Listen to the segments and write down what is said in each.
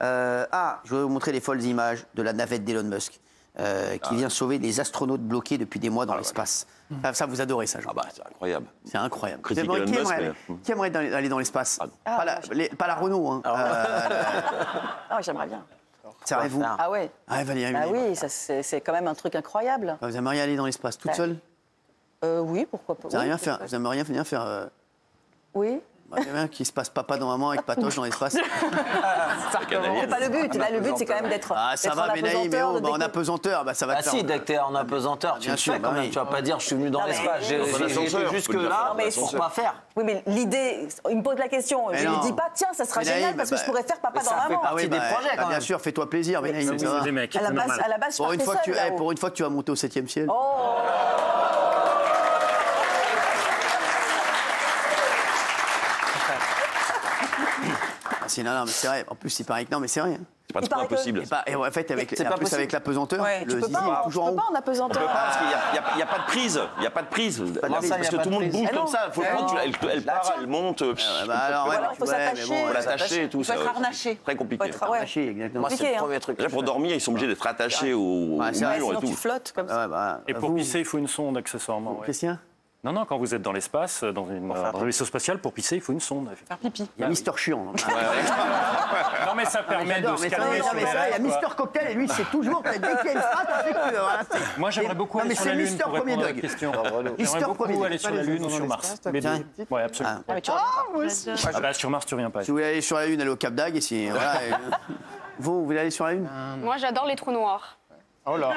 Je vais vous montrer les folles images de la navette d'Elon Musk qui vient sauver des astronautes bloqués depuis des mois dans l'espace. Ça, vous adorez ça, Jean. Ah bah, c'est incroyable. C'est incroyable. Critique Elon Musk, Qui aimerait aller dans l'espace? Pas la Renault, hein. Ah, j'aimerais bien. C'est vrai, vous? Ah ouais. Ah, Valérie. Ah oui, ça, c'est quand même un truc incroyable. Vous aimeriez aller dans l'espace toute seule? Oui, pourquoi pas. Vous aimeriez rien faire Oui. Il y a bien qui se passe papa dans maman avec Patoche dans l'espace. C'est pas le but. Là, le but, c'est quand même d'être. Ah, ça va, Benaï, mais en apesanteur, ça va te faire. Si, dès que t'es en apesanteur, tu le fais quand même. Tu vas pas dire je suis venu dans l'espace. J'ai été jusque-là pour pas faire. Oui, mais l'idée, il me pose la question. Je ne dis pas, tiens, ça sera génial parce que je pourrais faire papa dans maman. Ça fait partie des projets quand même. Bien sûr, fais-toi plaisir, Benaï. À la base, je partais seule. Pour une fois que tu vas monter au 7e ciel. Non, mais c'est vrai. En plus, il paraît que non, mais c'est rien. C'est pratiquement impossible. Et en fait, avec l'apesanteur, le zizi est toujours en haut. Tu peux pas en apesanteur. On peut pas parce qu'il n'y a pas de prise. Il n'y a pas de prise. Parce que tout le monde bouge comme ça. Il faut le prendre, elle part, elle monte. Il faut s'attacher. Faut l'attacher et tout. Il faut être harnaché. Très compliqué. Attaché, exactement. Moi, c'est le premier truc. Pour dormir, ils sont obligés d'être attachés au mur et Sinon, tout. tu flottes comme ça. Et pour pisser, il faut une sonde accessoirement. Christian? Non, quand vous êtes dans l'espace, dans un vaisseau spatial, pour pisser, il faut une sonde. Faire pipi. Il y a Mister Chiant. Non, mais ça permet de se calmer sur Il y a Mister Cocktail et lui, c'est toujours dès qu'il y a une phrase, on fait que. Moi, j'aimerais beaucoup aller sur la Lune pour répondre à la question. J'aimerais beaucoup aller sur la Lune ou sur Mars. Oui, absolument. Sur Mars, tu reviens pas. Si vous voulez aller sur la Lune, allez au Cap d'Agde. Vous voulez aller sur la Lune? Moi, j'adore les trous noirs. Oh là.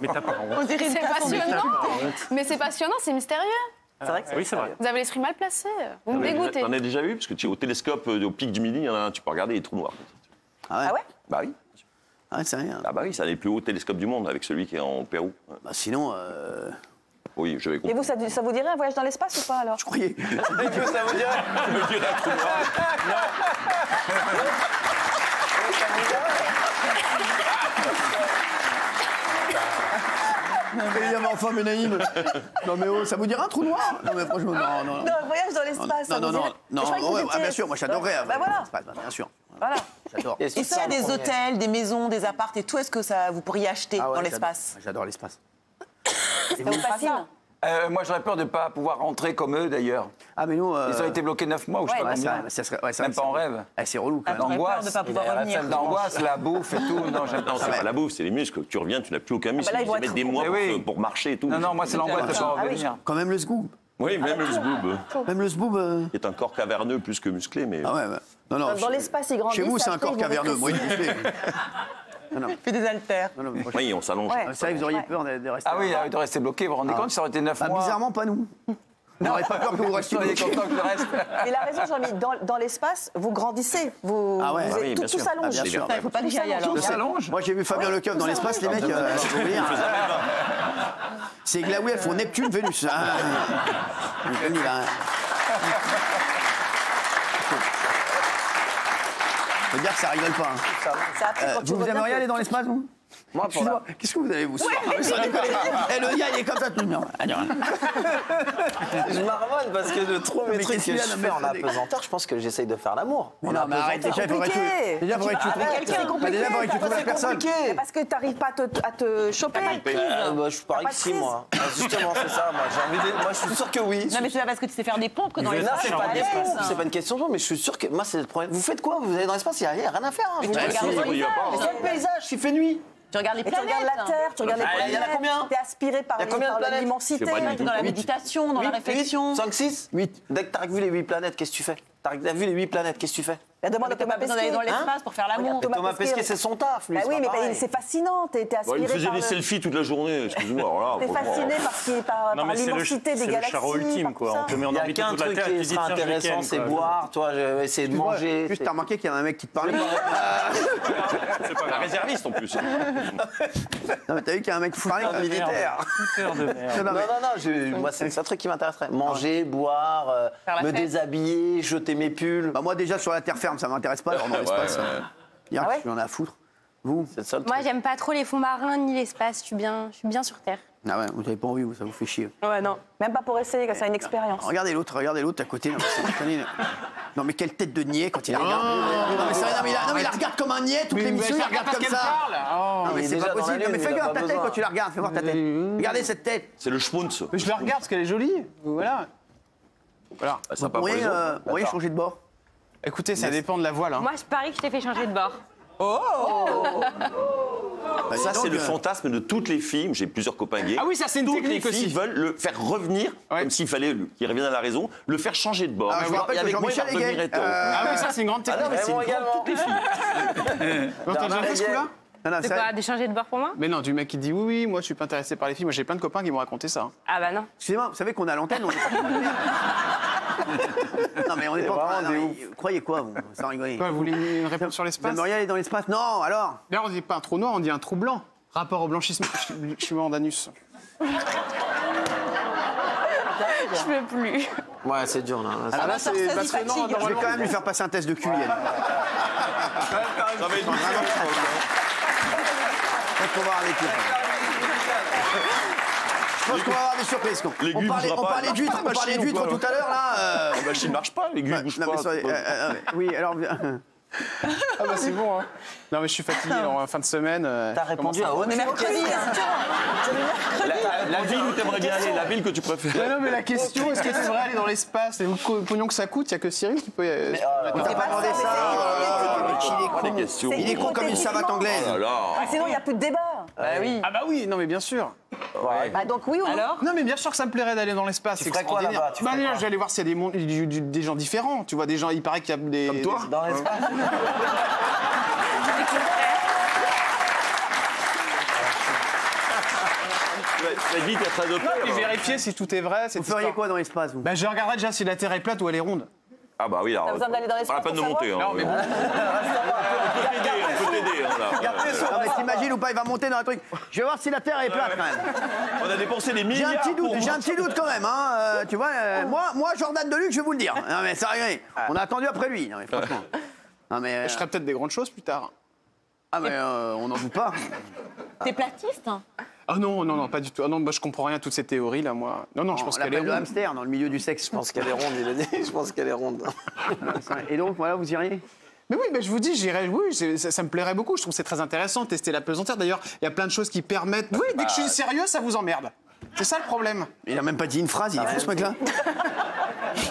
Mais t'as pas honte. C'est passionnant. Mais c'est passionnant, c'est mystérieux. C'est vrai que Oui, c'est vrai. Vous avez l'esprit mal placé. Vous me dégoûtez. T'en as déjà vu? Parce que au télescope, au pic du Midi, tu peux regarder les trous noirs. Ah ouais? Bah oui. Ah, c'est rien. Ah bah oui, c'est un des plus hauts télescopes du monde avec celui qui est en Pérou. Sinon. Oui, je vais Et vous, ça vous dirait un voyage dans l'espace ou pas alors? Je croyais. ça vous dirait? Je me dirais un trou noir. Mais enfin, Benaïm. Non, mais ça vous dirait un trou noir? Non, mais franchement, non. Non, un voyage dans l'espace. Non, bien sûr, moi j'adorerais un voyage dans l'espace, bien sûr. Voilà. J'adore. Et s'il y a des hôtels, des maisons, des apparts et tout, est-ce que vous pourriez acheter dans l'espace? J'adore l'espace. Ça vous fascine? Moi, j'aurais peur de ne pas pouvoir rentrer comme eux, d'ailleurs. Ah, mais nous. Ils ont été bloqués 9 mois, ou je sais pas combien. Même pas en rêve. C'est relou, quand même. L'angoisse, de pas pouvoir revenir. l'angoisse, la bouffe et tout. Non, j'aime Non, c'est pas la bouffe, c'est les muscles. Tu reviens, tu n'as plus aucun muscle. là, ils Tu vont mets être des mois pour marcher et tout. Non, moi, c'est l'angoisse de ne pas revenir. Quand même le sgoob. Oui, même le zboob. Même le zboob. Qui est un corps caverneux plus que musclé, mais. Ah ouais. Non, Dans l'espace, ils grandissent. Chez vous, c'est un après, corps ils vont caverneux. Moi, il me fait. Fais des haltères. Oui, on s'allonge. C'est vrai que vous auriez peur de rester. Ah oui, de rester bloqué, vous vous rendez compte, ça aurait été 9 mois. Bizarrement, pas nous. On n'aurait pas peur que vous restiez Soyez bloqué. content que je reste. Il a raison, Jean-Mi. Dans l'espace, vous grandissez. Tout s'allonge. bien sûr. Il faut pas que j'y aille alors. Tout s'allonge. Moi, j'ai vu Fabien Lecoeuf dans l'espace, les mecs. Je peux vous dire. C'est Glaoué, elles font Neptune, Vénus. Faut dire que ça rigole pas. Vous aimeriez aller dans l'espace, vous? Moi, Qu'est-ce que vous allez vous soir? Le gars, il est comme ça tout le monde. je marmonne parce que de trop mes Mais trucs qu'est-ce que qu'il y a je dans fais en le- apesanteur, je pense que j'essaye de faire l'amour. Non, mais arrête, déjà, il faudrait que tu trouves la personne. Mais parce que tu n'arrives pas à te choper. Je parie que si, moi. Justement, c'est ça. Moi, je suis sûr que oui. Non, mais c'est pas parce que tu sais faire des pompes que dans veut l'espace, faire c'est pas des des pompes, pompes. C'est pas une question de jour, mais je suis sûr que moi, c'est le problème. Vous faites quoi? Vous allez dans l'espace, il n'y a rien à faire. Mais tu regardes si, les il y a pas, paysages. le paysage, il fait nuit. Tu regardes les Et tu planètes. regardes la Terre, tu regardes les il y en a combien? T'es aspiré par Il y a combien de planètes? l'immensité. C'est pas du T'es dans la méditation, dans la réflexion. 5, 6 8. Dès que t'as vu les 8 planètes, qu'est-ce que tu fais? T'as vu les 8 planètes, qu'est-ce que tu fais? Demande à T'as Thomas pas besoin d'aller Pesquet. dans l'espace pour faire l'amour. Regarde, Thomas Pesquet, c'est son taf, lui. Bah c'est oui, pas mais pareil. c'est fascinant. T'es Il aspiré me faisait par des selfies toute la journée, excuse-moi. Alors là, T'es franchement. fasciné par Non, mais c'est l'immensité des le galaxies. charreau ultime, par quoi. tout On ça. te met en Il n'y a orbite qu'un autour de la truc Terre et tu qui dis sera tiens, je intéressant, ken, c'est quoi. boire. Toi, je vais essayer de manger. Juste, t'as remarqué qu'il y avait un mec qui te parlait. C'est pas la réserviste en plus. Non, mais t'as vu qu'il y a un mec qui te parlait comme militaire. Cœur de merde. Non, moi, c'est un truc qui m'intéresserait. Manger, boire, Faire la me fête. déshabiller, jeter mes pulls. Bah, moi, déjà, sur la terre ferme, ça m'intéresse pas. Alors, dans l'espace, bien, Ah ouais j'en ai à foutre. Vous? C'est ça le Moi, truc. j'aime pas trop les fonds marins ni l'espace. Je suis bien sur Terre. Ah ouais, vous n'avez pas envie, ça vous fait chier. Ouais, non. Même pas pour essayer, ça a une expérience. Regardez l'autre à côté. Non, mais quelle tête de niais quand il la regarde. Non, mais il la regarde comme un niais, toute l'émission, il la regarde comme ça. Non, mais c'est pas possible. Mais fais voir ta tête quand tu la regardes, fais voir ta tête. Regardez cette tête. C'est le schmunz. Mais je la regarde parce qu'elle est jolie. Voilà. Vous pourriez changer de bord. Écoutez, ça dépend de la voile. Moi, je parie que je t'ai fait changer de bord. Ça, c'est le fantasme de toutes les filles. J'ai plusieurs copains gays. Ah oui, ça, c'est une technique aussi. Toutes les filles veulent le faire revenir, comme s'il fallait qu'il revienne à la raison, le faire changer de bord. Je vous rappelle que Jean-Michel est gay. Ah oui, ça, c'est une grande technique. Ah non, mais c'est toutes les filles. T'as déjà fait ce coup-là? C'est quoi, de changer de bord pour moi? Mais non, du mec qui dit oui, moi je suis pas intéressé par les filles. Moi j'ai plein de copains qui m'ont raconté ça. Ah bah non. Excusez-moi, vous savez qu'on est à l'antenne, on est pas... Non mais on est pas en train... Vous croyez quoi, vous? Sans rigoler. Quoi, vous voulez une réponse sur Vous l'espace? aimeriez aller dans l'espace? Non, alors? Là on dit pas un trou noir, on dit un trou blanc. Rapport au blanchissement d'anus. Je peux plus. Ouais, c'est dur là. Alors là, ça il fatigue. Je vais quand même lui faire passer un test de cul, Yann. Ça va être Je pense qu'on va avoir des trucs. Je pense qu'on va avoir des surprises. On parlait d'huîtres tout à l'heure, là. La machine ne marche pas, l'aiguille ne bouge pas. Oui, alors... Ah bah c'est bon, hein. Non mais je suis fatigué en fin de semaine. T'as répondu à On est mercredi, La ville où t'aimerais bien aller, la ville que tu préfères. Non mais la question, est-ce que tu devrais aller dans l'espace? Et le pognon que ça coûte, il n'y a que Cyril qui peut... On t'a pas demandé ça. Il est con comme une savate anglaise. Sinon, il n'y a plus de débat. Ah bah oui, non mais bien sûr. Bah donc oui ou non? Alors? Non mais bien sûr que ça me plairait d'aller dans l'espace, c'est extraordinaire. Bah déjà, j'allais voir s'il y a des gens différents, tu vois, des gens, il paraît qu'il y a des... Comme toi? Dans l'espace. Tu vas vite être adopté. Et vérifier si tout est vrai. Vous feriez quoi dans l'espace, vous? Bah je regarderais déjà si la Terre est plate ou elle est ronde. Ah bah oui, alors. T'as besoin d'aller dans Pas l'espace la peine de pour monter. savoir? Non, mais bon. On peut t'aider. Non mais t'imagines ou pas, il va monter dans un truc. Je vais voir si la Terre est plate quand même. On a dépensé des J'ai milliards. un petit doute quand même, hein. Tu vois, moi, Jordan Deluc, je vais vous le dire. Non mais sérieux, on a attendu après lui. Non mais franchement. Non mais. Je ferai peut-être des grandes choses plus tard. Ah mais on n'en doute pas. T'es platiste? Ah non, pas du tout. Ah non, bah, je comprends rien à toutes ces théories là, moi. Non, je pense qu'elle est le ronde. hamster dans le milieu du sexe. Je pense qu'elle est ronde, il a dit. Je pense qu'elle est ronde. Et donc voilà, vous iriez? Mais oui, je vous dis, j'irais. Oui, ça me plairait beaucoup. Je trouve que c'est très intéressant de tester la pesanteur. D'ailleurs, il y a plein de choses qui permettent. Oui, dès que je suis sérieux, ça vous emmerde. C'est ça le problème. Il a même pas dit une phrase, il est fou ce mec-là.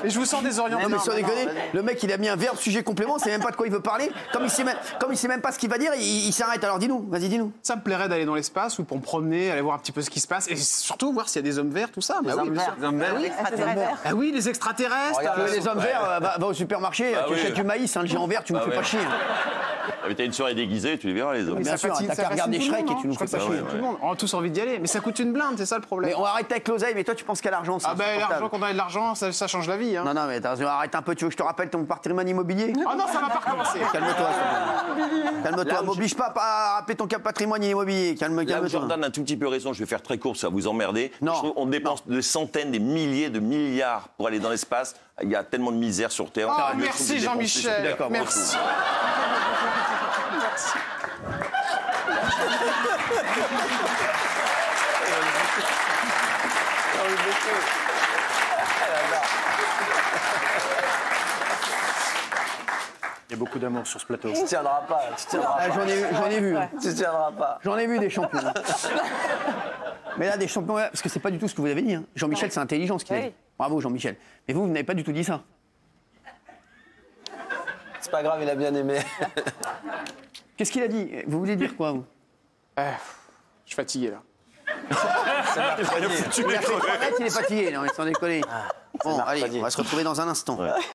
Et je vous sens désorienté. Non mais sans déconner, le mec il a mis un verbe sujet complément, c'est même pas de quoi il veut parler. Comme il sait même pas ce qu'il va dire, il s'arrête. Alors dis-nous, vas-y dis-nous. Ça me plairait d'aller dans l'espace ou pour me promener, aller voir un petit peu ce qui se passe et surtout voir s'il y a des hommes verts, tout ça. Les hommes verts. Ah oui, les extraterrestres. Les hommes verts, va au supermarché, tu achètes du maïs, le géant vert, tu me fais pas chier. Mais t'as une soirée déguisée, tu les verras les hommes. Bien sûr, t'as qu'à regarder Shrek et tu nous fais pas chier. Tout le monde. On a tous envie d'y aller, mais ça coûte une blinde, c'est ça le problème. Mais on arrête avec l'oseille, mais toi tu penses qu'à l'argent, c'est l'argent, quand on a de l'argent, ça change la vie. Hein. Non, mais arrête un peu, tu veux que je te rappelle ton patrimoine immobilier? Ah non, ça va pas recommencer. Calme-toi, m'oblige pas à rappeler ton patrimoine immobilier. Calme-toi. Jordan a un tout petit peu raison, je vais faire très court, ça va vous emmerder. Non. On dépense des centaines, des milliers de milliards pour aller dans l'espace. Il y a tellement de misère sur Terre. Oh, merci Jean-Michel. Merci. Il y a beaucoup d'amour sur ce plateau. Tu tiendras pas. J'en ai vu. Tu tiendras pas. J'en ai vu des champions. Mais là, des champions, parce que c'est pas du tout ce que vous avez dit. Hein. Jean-Michel, c'est intelligent ce qu'il a dit. Bravo Jean-Michel. Mais vous n'avez pas du tout dit ça. C'est pas grave, il a bien aimé. Qu'est-ce qu'il a dit? Vous voulez dire quoi, vous? Je suis fatigué là. Il est fatigué, non mais sans déconner. Bon, allez, on va se retrouver dans un instant.